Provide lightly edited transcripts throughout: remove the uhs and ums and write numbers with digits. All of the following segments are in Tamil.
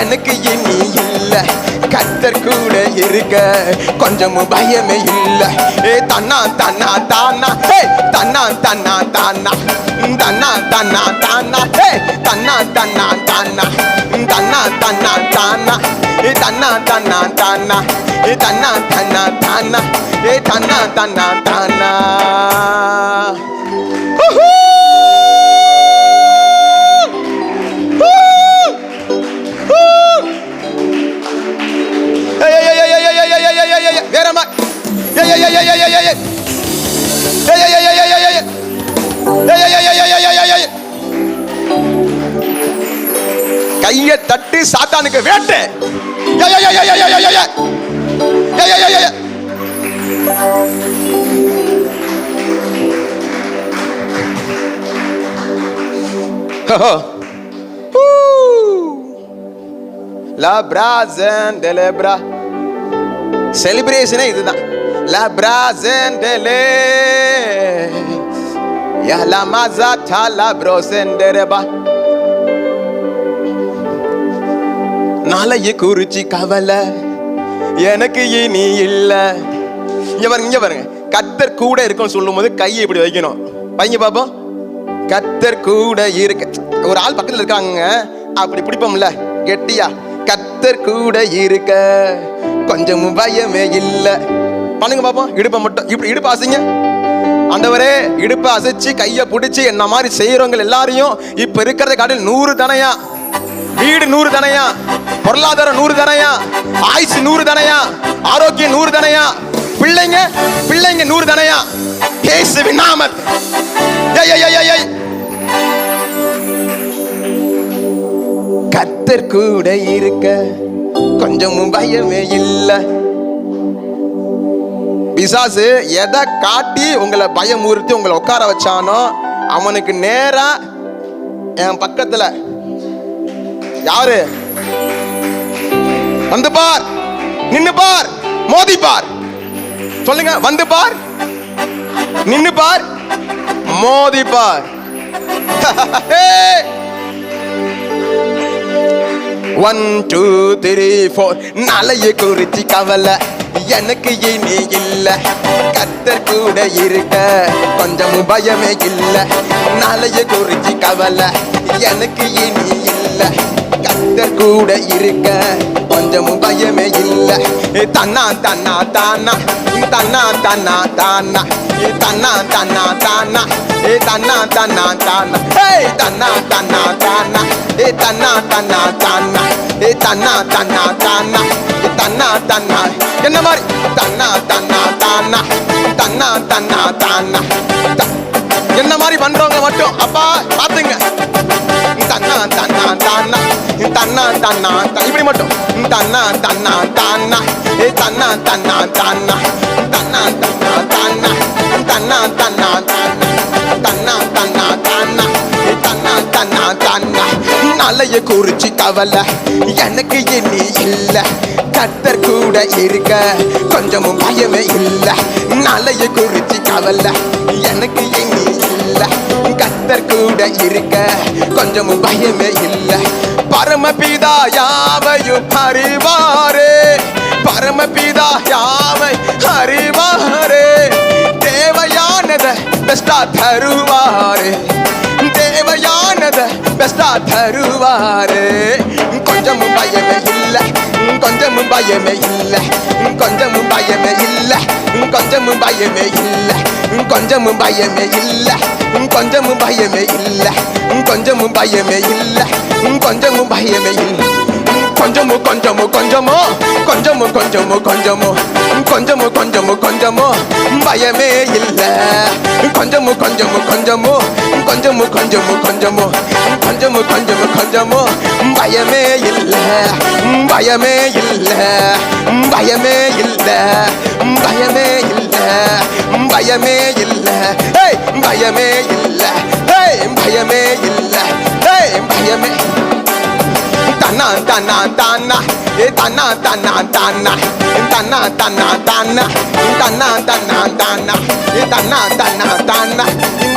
எனக்கு இனி இல்ல கர்த்தர் கூட இருக்க கொஞ்சமும் பயமே இல்ல தன்னா தன்னா தானா தன்னா தன்னா தானா தன்னா தன்னா தானா தன்னா தன்னா தானா தன்னா தன்னா தானா தன்னா தன்னா தானா தன்னா தன்னா தானா தன்னா தன்னா தானா கைய தட்டு சாத்தானுக்கு வேட்டு La Brazendele செலிப்ரேஷனே இதுதான். La Brazendele ya la mazata la brosendereba நாளைய குறிச்சி கவலை எனக்கு இனி இல்ல. இங்க பாருங்க கர்த்தர் கூட இருக்குன்னு சொல்லும் போது கையை இப்படி வைக்கணும். வைங்க பாப்போம். கர்த்தர் கூட இருக்க. ஒரு ஆள் பக்கத்துல இருக்காங்க அப்படி பிடிப்போம்ல கெட்டியா. கர்த்தர் கூட இருக்க கொஞ்சமும் பயமே இல்ல. பண்ணுங்க பாப்போம். இடுப்பை மட்டும் இப்படி இடுப்பு அசைங்க. ஆண்டவரே இடுப்பை அசைச்சு கையை பிடிச்சி என்ன மாதிரி செய்யறவங்க எல்லாரையும் இப்ப இருக்கிறத காட்டில் 100 தனையா, வீடு 100 தனையா, பொருளாதாரம் 100 தனையா, ஆயுசு 100 தனையா, ஆரோக்கியம் 100 தனையா, பிள்ளைங்க 100 தனையா. இயேசுவின் நாமத்தில் கர்த்தர் கூட இருக்க கொஞ்சமும் பயமே இல்ல. பிசாசு எதை காட்டி உங்களை பயமுறுத்தி உங்களை உட்கார வச்சானோ அவனுக்கு நேரா என் பக்கத்துல யாரு வந்து பார், நின்னு பார், மோதி பார். சொல்லுங்க, வந்து பார், நின்னு பார், மோதி பார். 1 2 3 4 நாளைய குறிச்சி கவலை எனக்கு இனி இல்ல. கர்த்தர் கூட இருக்க கொஞ்சமும் பயமே இல்ல. நாளைய குறிச்சி கவலை எனக்கு இனி இல்ல. கர்த்தர் கூட இருக்க கொஞ்சமும் பயமே இல்ல. தன்னா தன்னா தானா தன்னா தன்னா தானா தன்னா தன்னா தானா தன்னா தன்னா தானா தன்னா தன்னா தானா தன்னா தன்னா தானா தன்னா தன்னா தானா தன்னா தன்னா என்ன மாதிரி தன்னா தன்னா தானா தன்னா தன்னா தானா என்ன மாதிரி பண்றவங்க மட்டும் அப்பா பாத்துங்க. தன்னா தன்னா தானா தன்னா தன்னா இப்படி மட்டும் தன்னா தன்னா தானா தன்னா தன்னா தானா தன்னா தன்னா தானா தன்னா தன்னா தானா தன்னா தன்னா தானா தன்னா தன்னா தானா நாளைய குறிச்சி கவலை எனக்கு இனி இல்ல. கர்த்தர் கூட இருக்க கொஞ்சமும் பயமே இல்ல. நாளைய குறிச்சி கவலை எனக்கு இனி இல்ல. கர்த்தர் கூட இருக்க கொஞ்சமும் பயமே இல்ல. பரமபிதா யாவையும் அறிவாரே, பரமபிதா யாவை அறிவாரே, தேவையானத பெஸ்டா தருவாரே, தேவையானத பெஸ்டா தருவாரே. கொஞ்சமும் பயமே இல்ல, கொஞ்சமும் பயமே இல்ல, கொஞ்சமும் பயமே இல்ல, கொஞ்சமும் பயமே இல்ல, கொஞ்சமும் பயமே இல்ல, கொஞ்சமும் பயமே இல்ல, கொஞ்சமும் பயமே இல்ல, கொஞ்சமும் பயமே இல்ல. கொஞ்சமோ கொஞ்சமோ கொஞ்சமோ கொஞ்சமோ கொஞ்சமோ கொஞ்சமோ கொஞ்சமோ கொஞ்சமோ கொஞ்சமோ பயமே இல்ல. கொஞ்சமோ கொஞ்சமோ கொஞ்சமோ கொஞ்சமோ கொஞ்சமோ கொஞ்சமோ கொஞ்சமோ கொஞ்சமோ கொஞ்சமோ பயமே இல்ல, பயமே இல்ல, பயமே இல்ல, பயமே இல்ல, பயமே இல்ல, பயமே இல்ல, பயமே இல்ல, பயமே தன்னா தன்னா தானா தன்னா தன்னா தானா தன்னா தன்னா தானா தன்னா தன்னா தானா தன்னா தன்னா தானா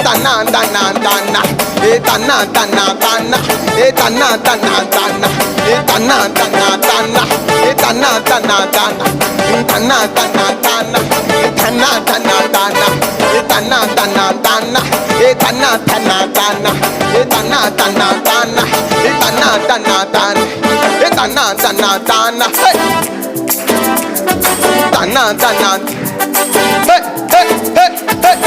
தன்னா தன்னா தன்னா தன்னா ஏ தன்னா தன்னா தன்னா ஏ தன்னா தன்னா தன்னா ஏ தன்னா தன்னா தன்னா ஏ தன்னா தன்னா தன்னா தன்னா தன்னா தன்னா தன்னா தன்னா தன்னா ஏ தன்னா தன்னா தன்னா ஏ தன்னா தன்னா தன்னா ஏ தன்னா தன்னா தன்னா ஏ தன்னா தன்னா தன்னா ஏ தன்னா தன்னா தன்னா தன்னா தன்னா hey hey hey hey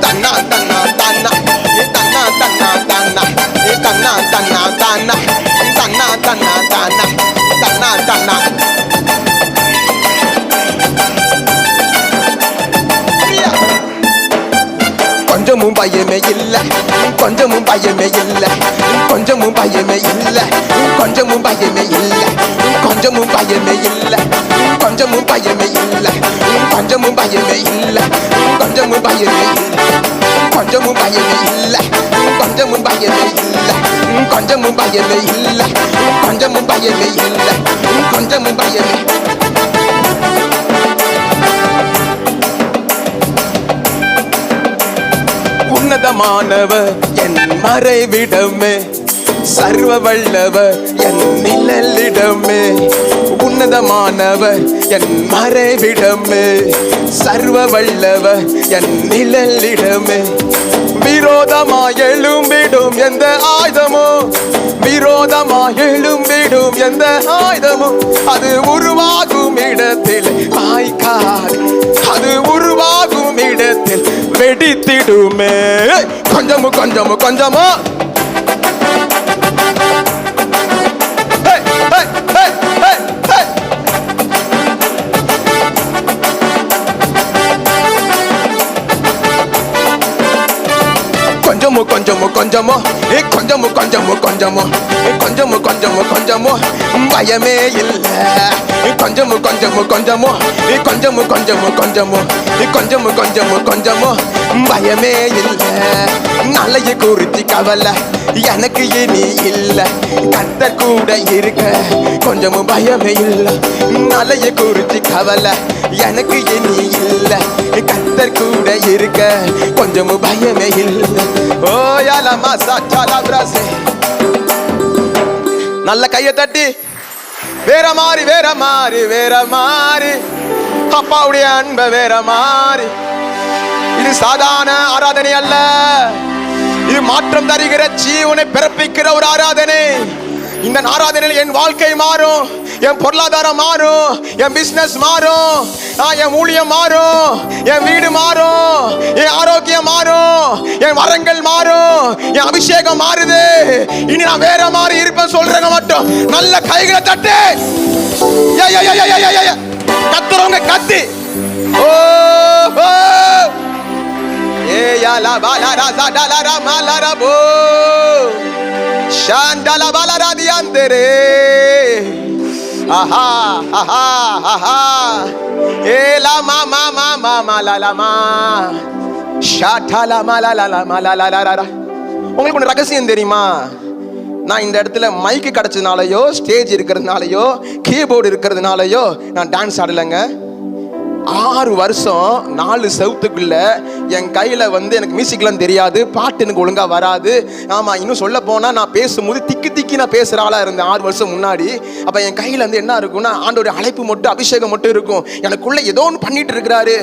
tanna tanna tanna ye tanna tanna tanna ye tanna tanna tanna tanna tanna tanna tanna tanna கொஞ்சமும் பயமே இல்ல கொஞ்சமும் பயமே இல்ல கொஞ்சமும் பயமே இல்ல கொஞ்சமும் பயமே இல்ல கொஞ்சமும் பயமே இல்ல கொஞ்சமும் பயமே இல்ல கொஞ்சமும் பயமே இல்ல கொஞ்சமும் பயமே இல்ல கொஞ்சமும் பயமே இல்ல கொஞ்சமும் பயமே இல்ல கொஞ்சமும் பயமே இல்ல கொஞ்சமும் பயமே இல்ல கொஞ்சமும் பயமே உன்னதமானவர் என் மறைவிடமே சர்வ வல்லவர் என் நிழலிடமே உன்னதமானவர் என் மறைவிடமே சர்வ வல்லவர் என் நிழலிடமே விரோதமாய் எழும்பிடும் எந்த ஆயுதமோ விரோதமாய் எழும்பிடும் எந்த ஆயுதமோ அது உருவாகும் இடத்தில் வாய்க்காது அது உருவாகும் இடத்தில் வெடித்திடுமே கொஞ்சமு கொஞ்சமு கொஞ்சமோ கொஞ்சமு கொஞ்சமு கொஞ்சமோ கொஞ்சமு கொஞ்சமு கொஞ்சமோ கொஞ்சமு கொஞ்சமு கொஞ்சமோ பயமே இல்ல கொஞ்சமு கொஞ்சமு கொஞ்சமோ கொஞ்சமு கொஞ்சமு கொஞ்சமோ கொஞ்சமு கொஞ்சமு கொஞ்சமோ பயமே இல்ல நாளைய குறித்து கவலை எனக்கு இனி இல்ல கர்த்தர் கூட இருக்க கொஞ்சமும் பயமே இல்ல நாளைய குறித்து கவலை எனக்கு இனி இல்ல கர்த்தர் கூட இருக்க கொஞ்சமும் பயமே இல்ல ஓ யாலமா சாச்சாலா பிரசே நல்ல கையை தட்டி வேற மாறி வேற மாறி வேற மாறி அப்பாவுடைய அன்பை வேற மாறி இது சாதாரண ஆராதனை அல்ல இது மாற்றம் தருகிற ஜீவனை பிறப்பிக்கிற ஒரு ஆராதனை இந்த ஆராதனையில் என் வாழ்க்கை மாறும் என் பொருளாதாரம் மாறும் என் பிசினஸ் மாறும் என் ஊழியம் மாறும் என் வீடு மாறும் என் ஆரோக்கியம் மாறும் என் வரங்கள் மாறும் என் அபிஷேகம் மாறுது இனி நான் வேற மாதிரி இருப்பேன் சொல்றேங்க மட்டும் நல்ல கைகளை தட்டு கத்துறவங்க கத்தி ஓ ஏ யாலா பாலா ராசா டாலா மாலா போ ஷாண்டலா பாலா தியாந்தரே ஆஹா ஆஹா ஆஹா ஏ லா மா மா மா மா மா லா லா மா ஷாட்டலா மா லா லா மா லா லா லா. உங்களுக்கு ஒரு ரகசியம் தெரியுமா? நான் இந்த இடத்துல மைக்கு கிடைச்சதுனாலயோ ஸ்டேஜ் இருக்கிறதுனாலயோ கீபோர்டு இருக்கிறதுனாலயோ நான் டான்ஸ் ஆடலைங்க. 6 வருஷம் 4 செவத்துக்குள்ள என் கையில எனக்கு மியூசிக்லாம் தெரியாது, பாட்டு எனக்கு ஒழுங்கா வராது. ஆமா, இன்னும் சொல்ல போனா நான் பேசும்போது திக்கி திக்கி நான் பேசுற ஆளா இருந்தேன் 6 வருஷம் முன்னாடி. அப்ப என் கையில என்ன இருக்கும்னா ஆண்டோட அழைப்பு மட்டும் அபிஷேகம் மட்டும் இருக்கும். எனக்குள்ள ஏதோ ஒன்று பண்ணிட்டு இருக்கிறாரு,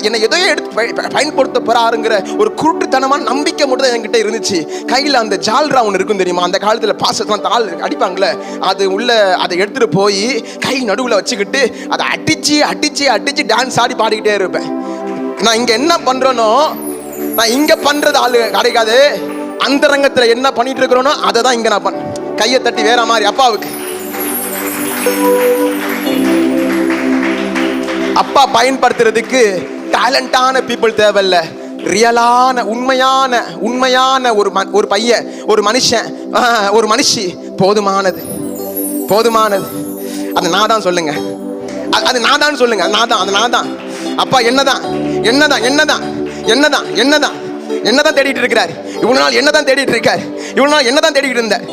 என்னை ஏதோ எடுத்து பயன்படுத்த போறாருங்கிற ஒரு குருட்டுத்தனமான நம்பிக்கை மட்டும் தான் என்கிட்ட இருந்துச்சு. கையில அந்த ஜால்ரா ஒன்று இருக்கும் தெரியுமா, அந்த காலத்துல பாசத்தெல்லாம் தாள் அடிப்பாங்களே, அது உள்ள அதை எடுத்துட்டு போய் கை நடுவுல வச்சுக்கிட்டு அதை அடிச்சு அடிச்சு அடிச்சு டான்ஸ் ஆடி பாடிக்கிட்டே இருப்பேன். நான் இங்க என்ன பண்றேனோ, நான் இங்க பண்றது ஆளு கிடைக்காது, அந்த ரங்கத்துல என்ன பண்ணிட்டு இருக்கிறோனோ அதை தான் இங்க நான் கையை தட்டி வேற மாதிரி அப்பாவுக்கு. அப்பா பயன்படுத்துறதுக்கு டேலண்டான பீப்புள் தேவையில்ல, ரியலான உண்மையான ஒரு பையன், ஒரு மனுஷன், ஒரு மனுஷி போதுமானது. அது நான் தான் சொல்லுங்க, அது நான் தான் சொல்லுங்க, நான் தான். அப்பா என்னதான் தேடிட்டு இருக்கிறாரு இவ்வளவு நாள், என்னதான் தேடிட்டு இருக்காரு இவ்வளவு நாள், என்னதான் தேடிட்டு இருந்தார்.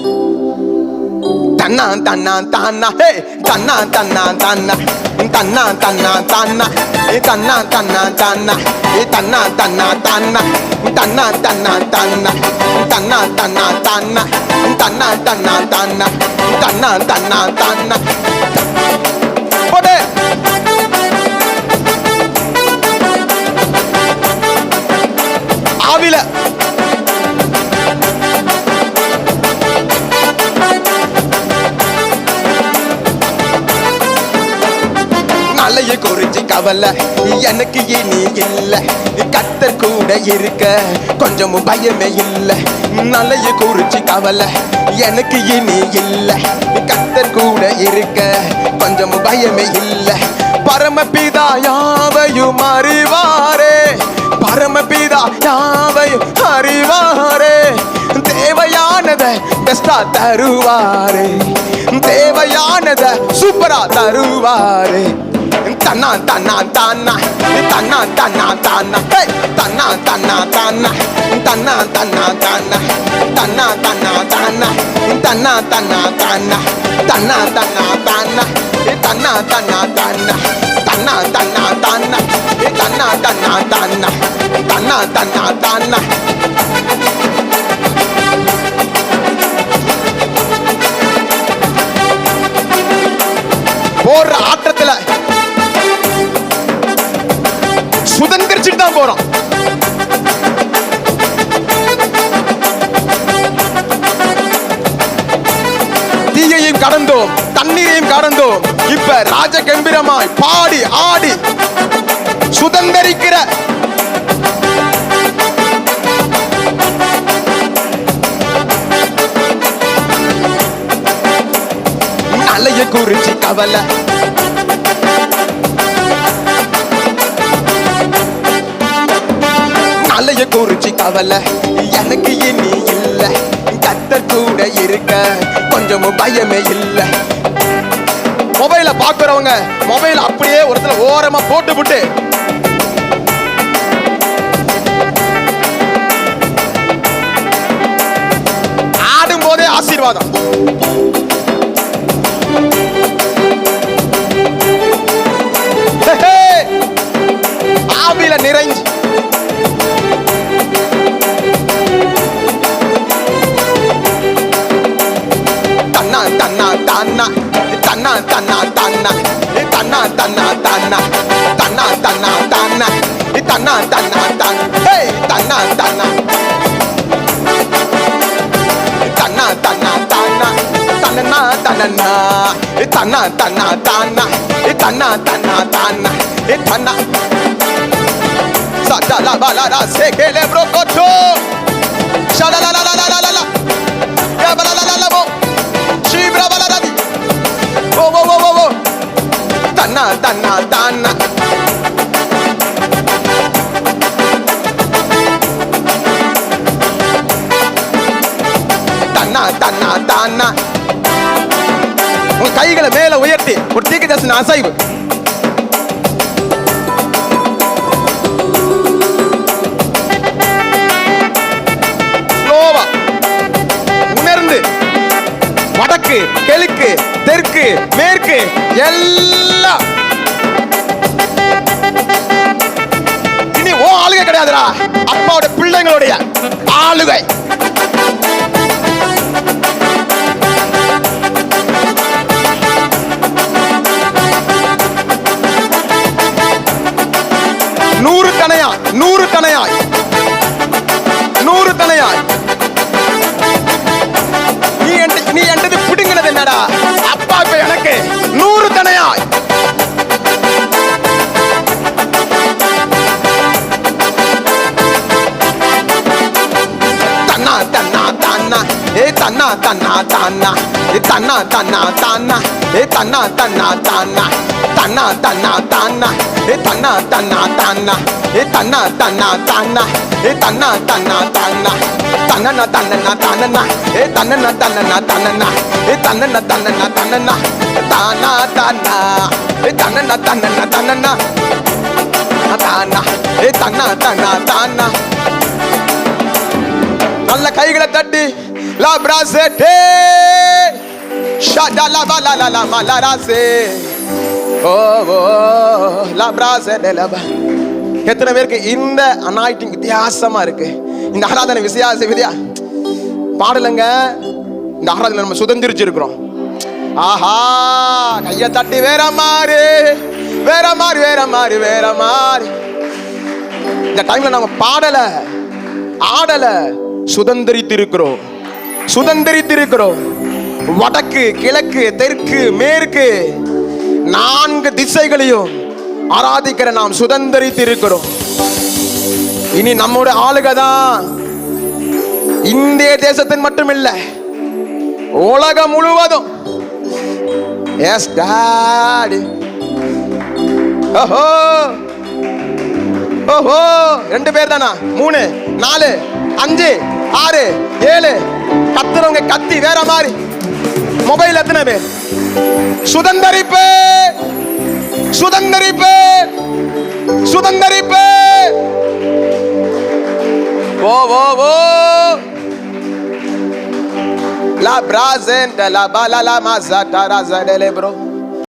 தன்னா தன்னா தானா ஹே தன்னா தன்னா தானா தன்னா தன்னா தானா ஏ தன்னா தன்னா தானா ஏ தன்னா தன்னா தானா தன்னா தன்னா தானா தன்னா தன்னா தானா தன்னா தன்னா தானா தன்னா தன்னா தானா போடு ஆவில நாளைய குறிச்சு கவலை எனக்கு இனி இல்ல கர்த்தர் கூட இருக்க கொஞ்சமும் பயமே இல்ல நாளைய குறிச்சு கவலை எனக்கு இனி இல்ல கர்த்தர் கூட இருக்க கொஞ்சமும் பயமே இல்ல பரமபிதா யாவையும் அறிவாரே பரமபிதா யாவையும் அறிவாரே தேவையானத பெஸ்டா தருவாரே தேவையானத சூப்பரா தருவாரே தன்னா தன்னா தானா தன்னா தன்னா தானா தன்னா தன்னா தானா தன்னா தன்னா தானா தன்னா தன்னா தானா தன்னா தன்னா தானா தன்னா தன்னா தானா தன்னா தன்னா தானா தன்னா தன்னா தானா தன்னா தன்னா தானா தன்னா தன்னா தானா போற ஆட்டத்துல சுதந்திரிச்சுட்டு தான் போறோம். தீயையும் கடந்தோம் தண்ணீரையும் கடந்தோம் இப்ப ராஜ கம்பீரமாய் பாடி ஆடி சுதந்திரிக்கிற நாளைய குறிச்சு கவலை நாளைய குறிச்சு கவலை எனக்கு இனி இல்ல கர்த்தர் கூட இருக்க கொஞ்சமும் பயமே இல்ல மொபைல பாக்குறவங்க மொபைல் அப்படியே ஒருத்தர ஓரமா போட்டு விட்டு ஆடும் போதே ஆசீர்வாதம் ஆவில நிறைஞ்சு தன்னா தன்னா தானா தன்னா தன்னா தானா தன்னா தன்னா தானா தன்னா தன்னா தானா தன்னா தன்னா தானா ஹே தன்னா தன்னா தன்னா தன்னா தானா தன்னா தன்னா தன்னா தன்னா தானா தன்னா தன்னா தானா தன்னா sa la ba la se que le brocoto sha la la la la la la ya ba la la la bo shi bra ba la la di wo wo wo wo tanna tanna tanna tanna tanna tanna உன் கைகளை மேல உயர்த்தி ஒரு தீர்க்கதரிசன அசைவு வடக்கு கிழக்கு தெற்கு மேற்கு எல்லாம் இனி ஓ ஆளுகை கிடையாதுடா அப்பாவோட பிள்ளைங்களுடைய ஆளுகை நூறு தனையாய் நூறு தனையாய் நூறு தனையாய் நீ என்றது பிடுங்கினது என்னடா அப்பா இப்ப எனக்கு நூறு தனையாய் தன்னா தன்னா தானா ஏ தன்னா தன்னா தானா ஏ தன்னா தன்னா தானா ஏ தன்னா தன்னா தானா தன்னா தன்னா தானா ஏ தன்னா தன்னா தானா ஏ தன்னா தன்னா தானா ஏ தன்னா தன்னா தானா தன்னன தன்னன தன்னன ஏ தன்னன தன்னன தன்னன ஏ தன்னன தன்னன தன்னன தானா தானா ஏ தன்னன தன்னன தன்னன தானா ஏ தன்னா தன்னா தானா நல்ல கைகளை தட்டி லா பிராசே ஷடலபலலல மலரசே ஓ ஓ லப்ராசே டெலப. எத்தனை பேருக்கு இந்த அனாயிட்டிங் வித்தியாசமா இருக்கு? இந்த ஆராதனை வித்தியா பாடலங்க. இந்த ஆராதனை நம்ம சுதந்திரிச்சு இருக்கிறோம். ஆஹா, கைய தட்டி வேற மாதிரி வேற மாதிரி வேற மாதிரி வேற மாதிரி. இந்த டைம்ல நாம பாடல ஆடல, சுதந்திரித்திருக்கிறோம் சுதந்திரித்திருக்கிறோம். வடக்கு கிழக்கு தெற்கு மேற்கு 4 திசைகளையும் ஆராதிக்கிற நாம் சுதந்திரித்திருக்கிறோம். இனி நம்முடைய ஆளுகை தான் இந்திய தேசத்தின் மட்டும் இல்ல, உலகம் முழுவதும். Yes daddy. ஓஹோ ஓஹோ, 2 பேர் தானா? 3 4 5 6 7. கத்துறவங்க கத்தி வேற மாதிரி. மொபைல் எத்தனை பேர்? சுதந்திரிப்பு சுதந்திரிப்பு சுதந்திரிப்பு. ஓ ஓ ஓ la brazenda la balala mazata razadele bro.